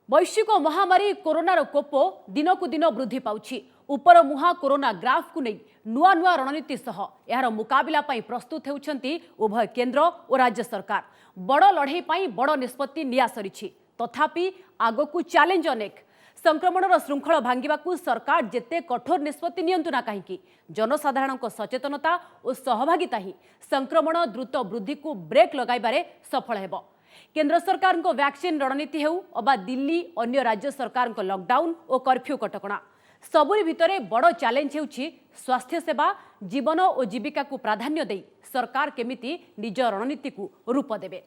वैश्विक महामारी कोरोनार कोप दिनकु दिन वृद्धि पाउछि। उपर मुहा कोरोना ग्राफ को नहीं नुआ नुआ रणनीति सह यार मुकाबिला पाई प्रस्तुत हेउछंती उभय केंद्र और राज्य सरकार। बड़ लड़ाई पाई बड़ निष्पत्ति निया सरिछि, तथापि आगकु चैलेंज अनेक। संक्रमणर श्रृंखल भांगिबाकु सरकार जेते कठोर निष्पत्ति नियंतु ना कहीं जनसाधारणक सचेतनता और सहभागिता ही संक्रमण द्रुत वृद्धि को ब्रेक लगाइबारे सफल हेबो। केंद्र सरकार को वैक्सीन रणनीति हेउ अबा दिल्ली अन्य राज्य सरकार को लॉकडाउन और कर्फ्यू कटकणा सबुरी भितरे बड़ चैलेंज हेउछि स्वास्थ्य सेवा जीवन और जीविका को प्राधान्य दे सरकार केमिति निज रणनीति को रूप देबे।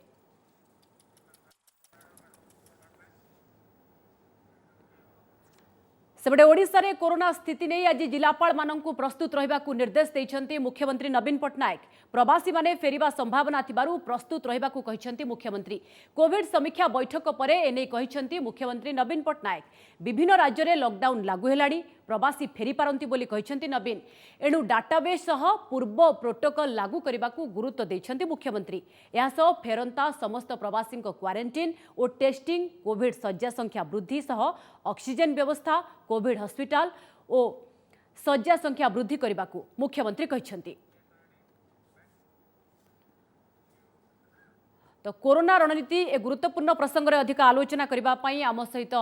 सेबडे ओडिशा रे कोरोना स्थिति नहीं आज जिलापाल माननकु प्रस्तुत रहिबाकु निर्देश दैछंती मुख्यमंत्री नवीन पट्टनायक। प्रवासी माने फेरिबा संभावना थिबारु प्रस्तुत रहिबाकु कहिछंती मुख्यमंत्री। कोविड समीक्षा बैठक परे एने कहिछंती मुख्यमंत्री नवीन पट्टनायक। विभिन्न राज्य रे लॉकडाउन लागू हेलाडी, प्रवासी फेरी पारंती बोली कहिछंती नवीन। एणु डाटाबेस सह पूर्व प्रोटोकॉल लागू करबाकू गुरुत्व दैछंती मुख्यमंत्री। या सह फेरंता समस्त प्रवासी क्वारंटाइन और टेस्टिंग, कोविड शଯ୍या संख्या वृद्धि सह ऑक्सीजन व्यवस्था, कोविड हॉस्पिटल और शଯ୍या संख्या वृद्धि करबाकू मुख्यमंत्री कहिछंती। तो कोरोना रणनीति ए गुरुत्वपूर्ण प्रसंग रे अधिक आलोचना करबा पई आम सहित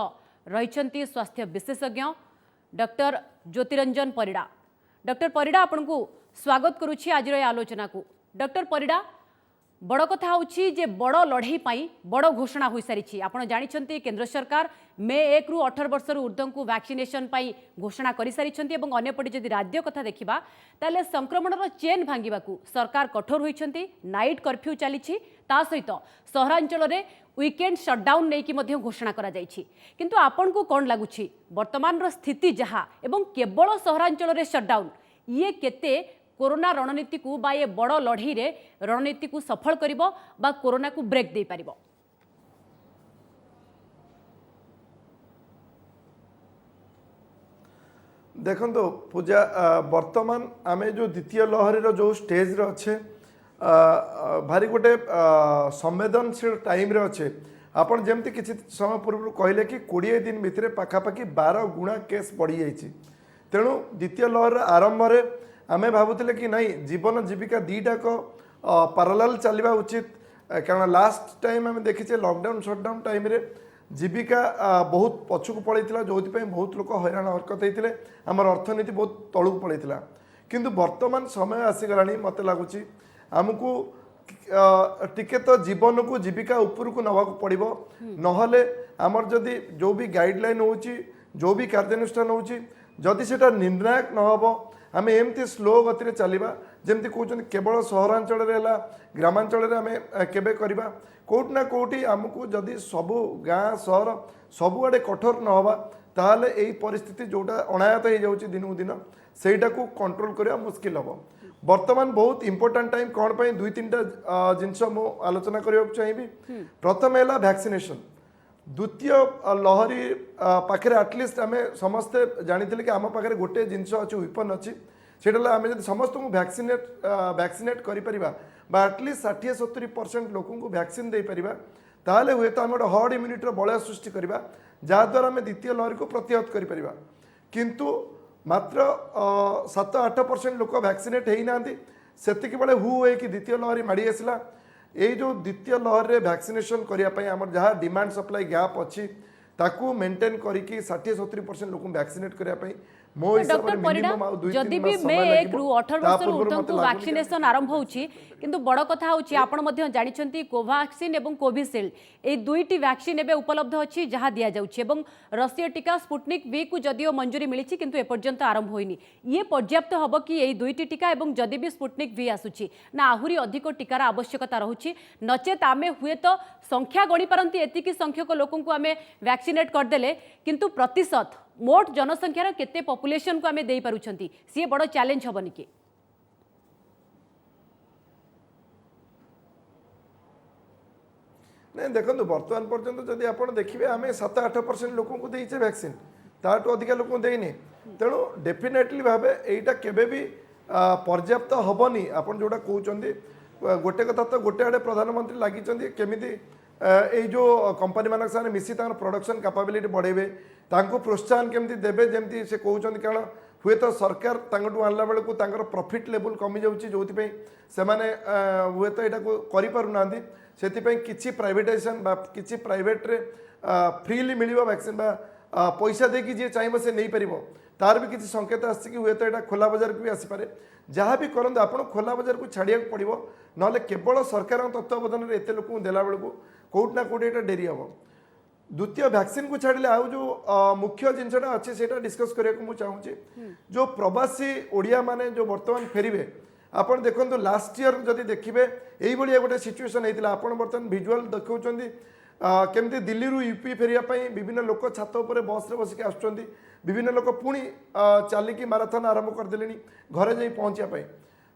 रहिछंती स्वास्थ्य विशेषज्ञ डॉक्टर ज्योतिरंजन परिड़ा। डॉक्टर परिड़ा आपनकु स्वागत करुछि आज रे आलोचना को। डॉक्टर परिड़ा बड़ कथा होछि जे बड़ लड़ाई पाई बड़ घोषणा होई सारिछि। आपण जानिछंती केंद्र सरकार मे 1 रु 18 वर्ष ऊर्ध्व को वैक्सीनेशन पाई घोषणा करि सारिछंती एवं अन्यपटे जदि राज्य कथा देखिबा ताले संक्रमणर चेन भांगिबाकू सरकार कठोर होइछंती। नाइट कर्फ्यू चलीछि, ता सहित सहरांचल रे वीकेंड शटडाउन नहीं कि मध्य घोषणा करा जाइछि। किंतु आपन को कोन लागुछि वर्तमान स्थिति जहा एवं केवल सहरांचल रे शटडाउन ये केते कोरोना रणनीति को बा ये बड़ लड़ाई रे रणनीति को सफल करिवो बा कोरोना को ब्रेक दे पारिबो? देखो पूजा वर्तमान आम जो द्वितीय लहरी जो स्टेज रे अच्छे भारी गोटे संवेदनशील टाइम रे अच्छे। आपन जमती किसी समय पूर्व कहले कि 20 दिन भितर पाखापाखि 12 गुणा केस बढ़ी जाइए। तेणु द्वितीय लहर आरंभ रे आमे भावुले कि नहीं जीवन जीविका दीटाक पारालाल चलवा उचित। कारण लास्ट टाइम आम देखीचे लॉकडाउन शटडाउन टाइम रे जीविका बहुत पछक पड़ता जो बहुत लोग हैरान हरकत होते आमर अर्थनीति बहुत तलू पड़ता। किंतु वर्तमान समय आसीगला मत लगुच आमको टिके तो जीवन को जीविका उपरकू नवा पड़ो नहले आमर जदि जो भी गाइडलाइन हो जो भी कार्यानुष्ठान होदि से निर्णायक नहब आम एमती स्लो गति चलवा जमती कहते केवल सहरांचल ग्रामांचल आम केबे करवा कोट ना कोटी आमको जदि सबू गाँ सहर सबुआड़े कठोर नहबा ताहले यही परिस्थिति जोटा अनायत हो जाऊँगी दिनकू दिन सेटा को कंट्रोल करवा मुस्किल हम। वर्तमान बहुत इंपोर्टेंट टाइम कौन पर 2-3टा जिनस मु आलोचना करने चाहिए। प्रथम है वैक्सीनेशन। द्वितीय लहरी पाखे एटलिस्ट आम समस्ते जानी कि आम पाखे गोटे जिनस अच्छे विपन अच्छी से आम जब समस्त को वैक्सीनेट करा एटलिस्ट 60-70% लोक वैक्सीन दे पारिबा ताहले हुए तो आम गोटे हर्ड इम्यूनिटी बलय सृष्टि करवा जहाद्वारा आम द्वितीय लहरी को प्रतिहत करिपरिबा। किंतु मात्र 7-8% लोक वैक्सीनेट होना सेतिक बेले हु कि द्वितीय लहरी माड़ी आसला। यही जो द्वितीय लहर में वैक्सीनेशन करने आम जहाँ डिमांड सप्लाई गैप अच्छी ताकू मेंटेन करके 60-70% लोक वैक्सीनेट करने मो हिसाब से मिनिमम जदि भी मे 1 रु 18 वर्ष ऊर्ध्व को वैक्सीनेशन आरंभ होउची। किंतु बड़ कथा होउची आपण मध्य जानिछंती कोवैक्सीन एवं कोविशील्ड ए दुईटी वैक्सीन एबे उपलब्ध अछि जहाँ दिया जाउची एवं रशिया टीका स्पुटनिक वी को जदिओ मंजूरी मिलिछि किंतु ए पर्यंत आरंभ होइनी। ये पर्याप्त हबो कि एई दुईटी टीका एवं जदि भी स्पुटनिक वी आसुची ना आहुरी अधिक टीकार आवश्यकता रहुची? नचेत आमे हुए तो संख्या गणी पारंती एतिकी संख्यक लोकन को आमे वैक्सीनेट करदेले किंतु प्रतिशत मोट जनसंख्यार केते पॉपुलेशन को आमे देई पारुछंती सी बड़ चैलेंज हबनी कि? नहीं देखो बर्तमान पर्यंत जदि आप देखिए आम 7-8% लोक देचे वैक्सीन ताठू अधिका लोक देने। तेणु डेफिनेटली भाव यहीटा केबे भी पर्याप्त हेनी। आप जोटा कहते गोटे कथा तो गोटे आड़े प्रधानमंत्री लगी केमी এই जो कंपनी मान साथ मिसी प्रोडक्शन कैपेबिलिटी बढ़ेबे तांको प्रोत्साहन केमती देबे जेमती से कहउछन कारण हुए तो सरकार तांगटू आनला बेले को तांकर प्रॉफिट लेवल कमी जाउची जोथि पे से माने हुए तो एटा को करि पारु नांदी सेति पे किछि प्राइवेटाइजेशन बा किछि प्राइवेट रे फ्रीली मिलिबो वैक्सीन बा पैसा देकी जे चाहबो से नहीं परिबो तार भी किसी संकेत आसी कि हुए तो यहाँ खोला बजार को भी आसीपे जहाँ भी करते आप खोला बजार को छाड़िया पड़ो ना केवल सरकार तत्वावधान में एत लोक देला बेलू कौट ना कौट यहाँ डेरी हम द्वितीय वैक्सीन को छाड़िले आउ जो मुख्य जिनसा अच्छे से डिस्कस करने को चाहूँगी जो प्रवासी ओडिया माने जो बर्तमान फेरबे आप देखो लास्ट ईयर जदि देखिए यही गोटे सिचुएसन होता है आप बर्तमान भिजुआल देखते केमती दिल्ली रु यूपी फेरिया विभिन्न लोक छात उपर बस रे बसिक आसुच्चंती विभिन्न लोक पुणी चलिकी माराथन आरंभ करदे घरे जाई पहुँचापी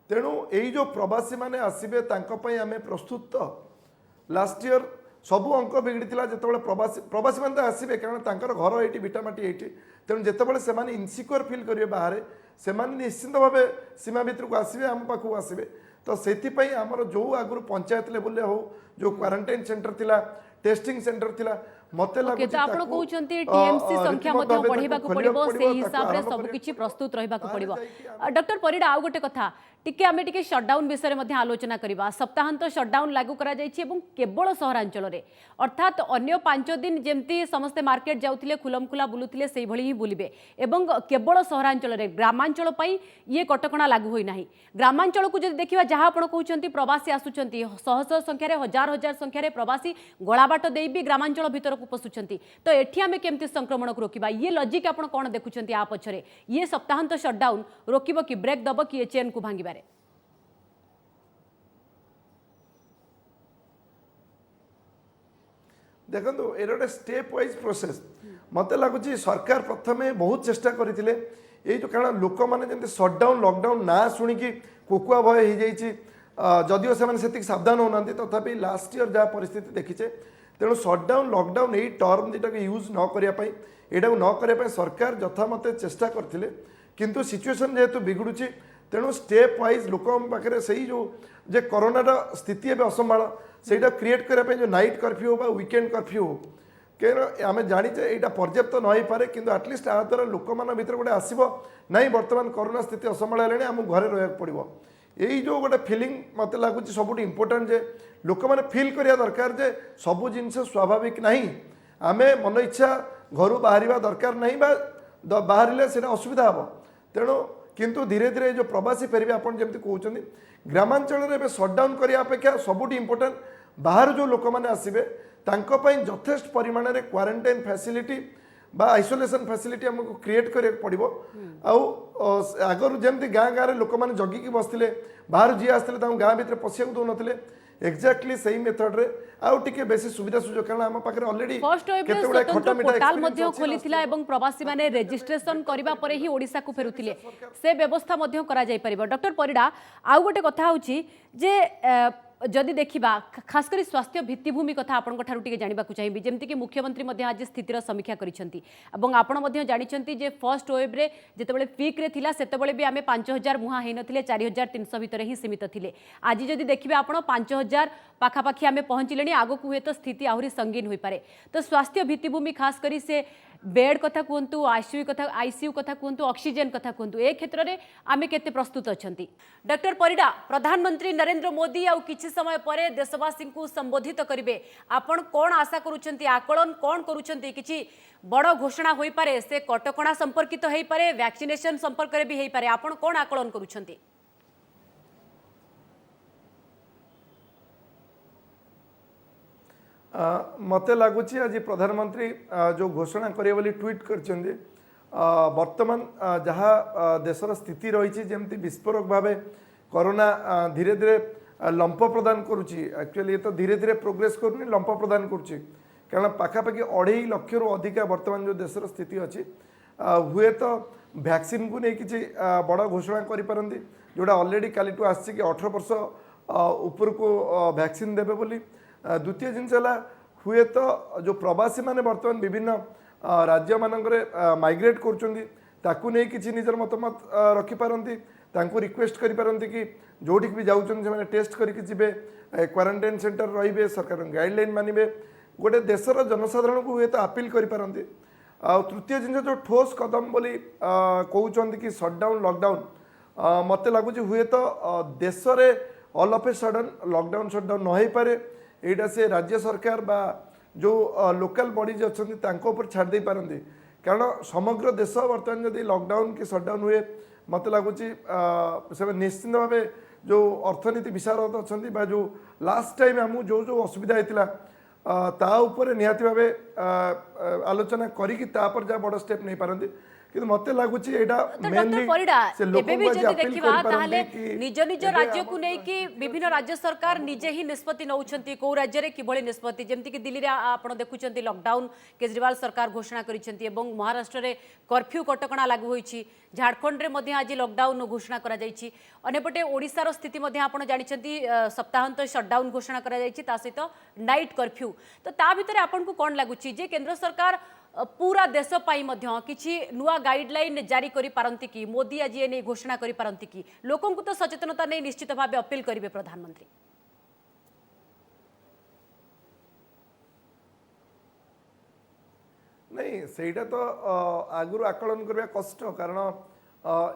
तेणु यही जो प्रवासी माने आसबे आम प्रस्तुत तो लास्ट ईयर सबू अंक बिगड़ी जो प्रवासी प्रवासी मैंने आसबे कारण घर ये विटामाटी ये तेणु जितेबाला से इनसिक्योर फिल करेंगे बाहर से निश्चिंत भाव सीमा भितर को आसबे आम पाखक आसबे तो से आमर जो आगुरी पंचायत लेवल हो जो क्वारंटाइन सेंटर थिला टेस्टिंग सेंटर थिला मते लागु तो आपण कहउचंती टीएमसी संख्या मध्ये बढ़ेबा को पड़िबो से हिसाब रे सब किछि प्रस्तुत रहबा को पड़िबो डॉक्टर परिडा आउ गोटे कथा टिके आमे टिके शटडाउन विषय मध्ये आलोचना करिबा सप्ताहांत शटडाउन लागू करा जायछि एवं केवल सहरांचल रे अर्थात अन्य 5 दिन जेमती समस्त मार्केट जाउथिले खुलमखुला बुलुथिले सेही भली ही बुलिबे एवं केवल सहरांचल रे ग्रामांचल पई ये कटकणा लागू होई नाही ग्रामांचल को जदि देखिबा जहा आपण कहउचंती प्रवासी आसुचंती शह शह संख्या रे हजार हजार संख्या रे प्रवासी गोलाबाट देई भी ग्रामांचल भीतर को पसुचंती तो एठी आमे केमती संक्रमण को रोकिबा ये लॉजिक आपण कोन देखुचंती आ पछरे ये सप्ताहांत शटडाउन रोकिबो कि ब्रेक दबो कि ये चेन को भांगिबा देखो ये गोटे स्टेप वाइज प्रोसेस मत लगुच सरकार प्रथमे बहुत चेष्टा करते ये जो कारण लोक मैंने जमी सटडाउन लॉकडाउन ना शुणिकी कोकुआ भय हो जाइए जदिव से सावधान होना तथापि लास्ट ईयर जहाँ परिस्थिति देखीचे तेणु सटडाउन लॉकडाउन यही टर्म दुटा यूज न करने यहाँ न करने सरकार यथामते चेष्टा करते किंतु सिचुएसन जेहेतु बिगुड़ी तेणु स्टेप वाइज लोक पाखे से जो जे कोरोनार स्थिति एवं असंभाल से क्रिएट करने जो नाइट कर्फ्यू हो वीकेंड कर्फ्यू हो कहीं आम जाचे यहाँ पर्याप्त न हो पारे कि आटलिस्ट आ द्वारा लोक मान भर गोटे आसो ना बर्तमान कोरोना स्थिति असंभाल है आम घरे रहा पड़ो यही जो गोटे फिलिंग मत लगुच सब इम्पोर्टाट जे लोक मैंने फिल करिया दरकार जे सबू जिनस स्वाभाविक ना आम मन इच्छा घर बाहर दरकार नहीं बाहर से असुविधा हम तेणु किंतु धीरे धीरे जो प्रवासी फेरबे आपन जेमती कहउचंदी ग्रामांचल रे सटडाउन करिया अपेक्षा सबुठी इम्पोर्टेंट बाहर जो लोक मैंने आसबे तांको पई यथेष्ट परिमाण रे क्वारंटाइन फैसिलिटी बा आइसोलेशन फैसिलिटी हमको क्रिएट करिया पड़िबो आगर जेमती गाँ गाँव में लोक मैंने जगिकी बसते बाहर जी आसते गाँ भितर पशिया दौ नथिले एक्जाक्टली सही मेथड रे आउ टिके बेसी सुविधा सुजोग कारण हम पाखरे ऑलरेडी फर्स्ट वेव रे स्वतंत्र पोर्टल मध्ये खोलिथिला एवं प्रवासी माने रजिस्ट्रेशन करिबा परे ही ओडिसा को फेरुथिले से व्यवस्था मध्ये करा जाय परिबो डॉक्टर परिडा आउ गोटे कथा होची जे जदि देखा खास कर स्वास्थ्य भित्तिभूमि कथा आपण ठारू टिके जानिबा को चाहिबी जेमति कि मुख्यमंत्री मध्ये आज स्थितिर समीक्षा करिसेंती एवं आपण मध्ये जानिसेंती जे फर्स्ट वेव रे जेतेबेले पीक रे थिला सेतेबेले भी आमे 5000 मुहा हेइ नथिले 4300 भितर ही सीमित थिले आज जदि देखिबे आपण 5000 पाखापाखी आमे पहुंचिलेनी आगो को हेत स्थिति आहुरी संगीन होई पारे तो स्वास्थ्य भित्तिभूमि खास करी से बेड कथा कहतु आईसीयू कथा कहतु ऑक्सीजन कथा कहतु ए क्षेत्र में आमे केते प्रस्तुत अछंती डॉक्टर परिडा प्रधानमंत्री नरेंद्र मोदी आउ किछि समय परे देशवासी को संबोधित करिवे आपण कोन आशा करूछंती आकलन कोन करूछंती किछि बड़ घोषणा होई पारे से कटकणा संपर्कित होई पारे वैक्सीनेशन संपर्क रे भी होई पारे आपण कोन आकलन करूछंती मत लगुच आज प्रधानमंत्री जो घोषणा करे बोली ट्वीट करछन्ते वर्तमान जहाँ देशर स्थिति रही जमती विस्फोरक भाव कोरोना धीरे धीरे लंप प्रदान करुच्ची एक्चुअली ये तो धीरे धीरे प्रोग्रेस करूनी लंप प्रदान करुच्ची कारण पाखापाखि 2.5 लाख रु अधिक वर्तमान जो देशर स्थिति अच्छी हुए तो वैक्सीन को नहीं किसी बड़ घोषणा करें जोड़ा ऑलरेडी काली आसी 18 वर्ष ऊपर को वैक्सीन देवे बोली द्वितीय जिनस हुए तो जो प्रवासी माने वर्तमान विभिन्न राज्य मानक माइग्रेट कर निजर मतमत रखिपारती तांको रिक्वेस्ट करि पारंती कि जोठी भी जाउछन से माने टेस्ट करके जिबे क्वारंटाइन सेंटर रहिबे सरकार गाइडलाइन मानिबे गोटे देशर जनसाधारण को हुए तो अपील करि पारंती। आ तृतीय जिन जो ठोस कदम बोली कहउछन कि शटडाउन लॉकडाउन मते लागुची हुए तो देश रे all of a sudden lockdown shutdown न हो पारे एटा से राज्य सरकार बा जो लोकल बॉडीज अच्छी तांको ऊपर छाड़ दे पारंती कारण समग्र देश बर्तमान जदि लॉकडाउन कि शटडाउन हुए मत लगुच से निश्चित भाव जो अर्थनीति विशारद अच्छा जो लास्ट टाइम आमको जो जो असुविधा होता ता ऊपर निहाती भावे आलोचना करी जहाँ बड़ स्टेप नहीं पारंती किंतु मते लागुची एटा डॉक्टर परिडा एबे भी जदि देखिबा ताहाले निज निज राज्य को नै कि विभिन्न राज्य सरकार निजे ही निष्पत्ति नउछंती को राज्य रे किभଳି निष्पत्ति जेमति कि दिल्ली रे आपण देखुचंती लॉकडाउन केजरीवाल सरकार घोषणा करिसंती एवं महाराष्ट्र रे कर्फ्यू कटकणा लागू होईची झारखंड रे मध्ये आज लॉकडाउन घोषणा करा जाईची अनेपटे ओडिसा रो स्थिति मध्ये आपण जानिसंती सप्ताहांत शटडाउन घोषणा करा जाईची ता सहित नाइट कर्फ्यू तो ता भितरे आपण को कोन लागुची जे केंद्र सरकार पूरा देश पाई मध्य किछि नुआ गाइडलाइन जारी करि पारंती कि मोदी आज ए नै घोषणा करि पारंती कि लोकन को तो सचेतनता नै निश्चित भाव अपील करिवे प्रधानमंत्री नहीं सेटा तो आगुरु आकलन करबा कष्ट कारण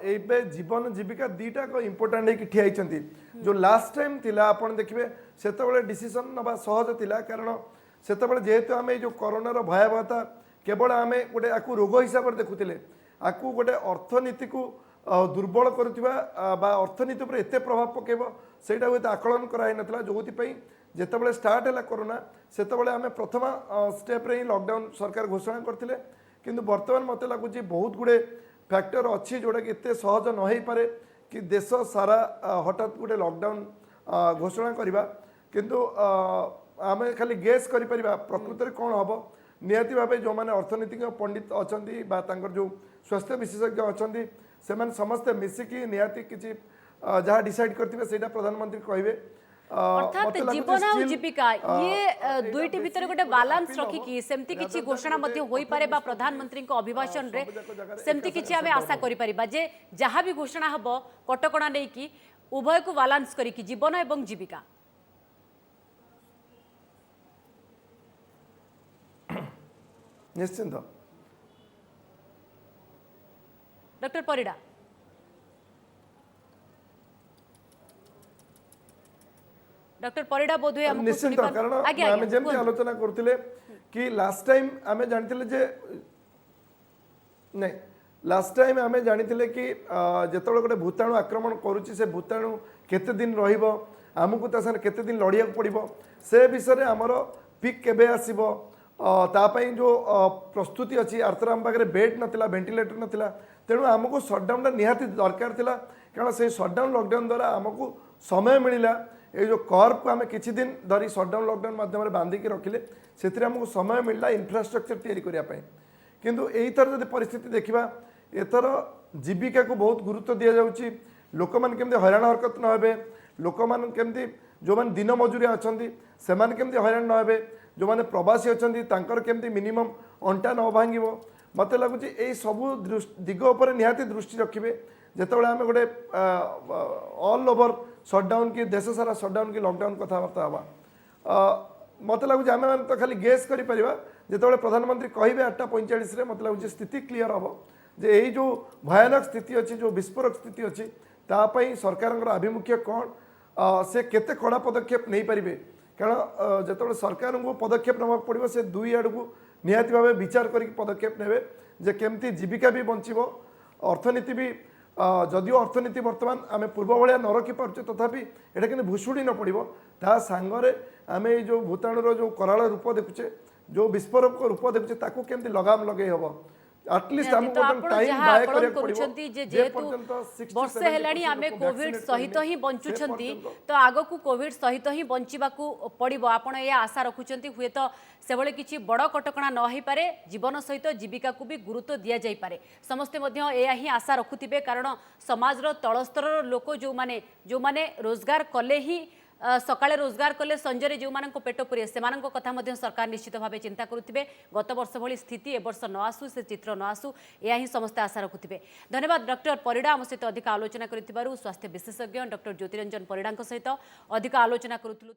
एबे जीवन जीविका दीटा को इम्पोर्टेंट है ठिया होती जो लास्ट टाइम थिला आपण देखिबे सेतबेले डिसीजन नबा सहज थिला कारण सेतबेले जेहेतु आमे जो कोरोना रो भयावहता केवल आम गोटे आपको रोग हिसाब से देखुले आपको गोटे अर्थनीति को दुर्बल करुवा अर्थनीति पर एत प्रभाव पकेब से आकलन कराई नाला जो जितेबाला स्टार्ट है कोरोना से आम प्रथम स्टेप रे लॉकडाउन सरकार घोषणा करते किंतु बर्तमान मत लगुच बहुत गुड़े फैक्टर अच्छी जोटा कि एत सहज न हो पारे कि देश सारा हठात गोटे लॉकडाउन घोषणा करवा किंतु आम खाली गेस कर प्रकृत में कौन हम निहाती भाव जो मैंने अर्थनीतिक पंडित अच्छा जो स्वास्थ्य विशेषज्ञ अच्छा से समस्ते मिसिकी निहाती किसी जहाँ डिसाइड करते से प्रधानमंत्री कहे अर्थात जीवन और जीविका ये दुईटी भितर गोटे बैलेंस रखिकी सेमती किछि घोषणा मध्ये होई पारे बा प्रधानमंत्री को अभिभाषण रे सेमती किछि आमे आशा करि परिबा जे जहाँ भी घोषणा हबो कटकणा नै कि उभय को बैलेंस करिकी जीवन एवं जीविका निश्चिंत डॉक्टर परिडा डॉक्टर परिडा बोधुए हमको निश्चिंत कारण आमे जेमति आलोचना करथिले कि लास्ट टाइम आमे जानथिले जे नहीं लास्ट टाइम आमे जानिथिले कि जेतबेले गोटे भूताणु आक्रमण करूची से भूताणु केते दिन रहिबो हमकु ता साथ केते दिन लड़िया पड़िबो से विषय आमर पिक केबे आसीबो तापाई जो प्रस्तुति अच्छी आर्थर आम पाखे बेड नाला वेंटिलेटर नाला तेणु आमको सटडाउन निहाती दरकार थिला कारण से सटडाउन लॉकडाउन द्वारा आमको समय मिलला ये जो कर्व को आम किछि दिन धरी सटडाउन लॉकडाउन माध्यम बांधिकी रखिले से आमको समय मिलला इंफ्रास्ट्रक्चर तैयारी करने किंतु यही थर जब परिस्थिति देखा एथर जीविका को बहुत गुरुत्व दि जाऊँगी लोक मैंने केमती हैरान हरकत न हे लोक मैंने केमती जो मैंने दिन मजूरिया अच्छा से केमती हैरान न हे जो मैंने प्रवासी अच्छा केमती मिनिमम अंटा न भांग मत लगुच यही सबू दिग उपर निहाती दृष्टि रखिए जिते आम गोटे ऑल ओवर सटडाउन कि देश सारा सटडाउन कि लॉकडाउन कथबार्ता हाँ मत लगुच आम तो खाली गेस कर जिते प्रधानमंत्री कहे 8:45 मत लगुच स्थिति क्लीयर हम जे यही जो भयानक स्थिति अच्छी जो विस्फोरक स्थिति अच्छी तापाई सरकार आभिमुख्य कौन से केते कड़ा पदक्षेप नहीं पारे कारण जिते सरकार को पदक्षेप नवा पड़ो से दुई आड़ को निहाती भाव विचार कर पदक्षेप ने जे केमती जीविका भी बंचब अर्थनीति भी जदिव अर्थनीति बर्तमान आम पूर्व भाया न रखी पार्चे तथापि एटा कि भुशुड़ी न पड़ो ता सांगरे आम जो भूताणुर जो कराल रूप देखुचे जो विस्फोरक रूप देखुचे ताकू केमती लगाम लगे हम एटलिस्ट तो टाइम करूछंती जे जेतु वर्षे हेलाणी आमे कोविड सहित ही बंचुछंती तो आगो को कोविड सहित ही बंचिबाकू पड़िबो आपण ए आशा रखुछंती हुए तो सेबळे किछि बड़ कटकणा न होई पारे जीवन सहित जीविका को भी गुरुत्व दिया जाई पारे समस्ते मध्य ए ही आशा रखुथिबे कारण समाज रो तळस्तर लोक जो माने रोजगार कले ही सकाळे रोजगार कले संजय जो मान पेट पुरे से कथा मध्य सरकार निश्चित भाव चिंता करुवे गत वर्ष भली स्थिति ए वर्ष न आसू से चित्र न आसू या ही समस्ते आशा रखुवे। धन्यवाद डॉक्टर परिड़ा आम सहित अधिक आलोचना कर स्वास्थ्य विशेषज्ञ डॉक्टर ज्योतिरंजन परिड़ा सहित अधिक आलोचना करूँ।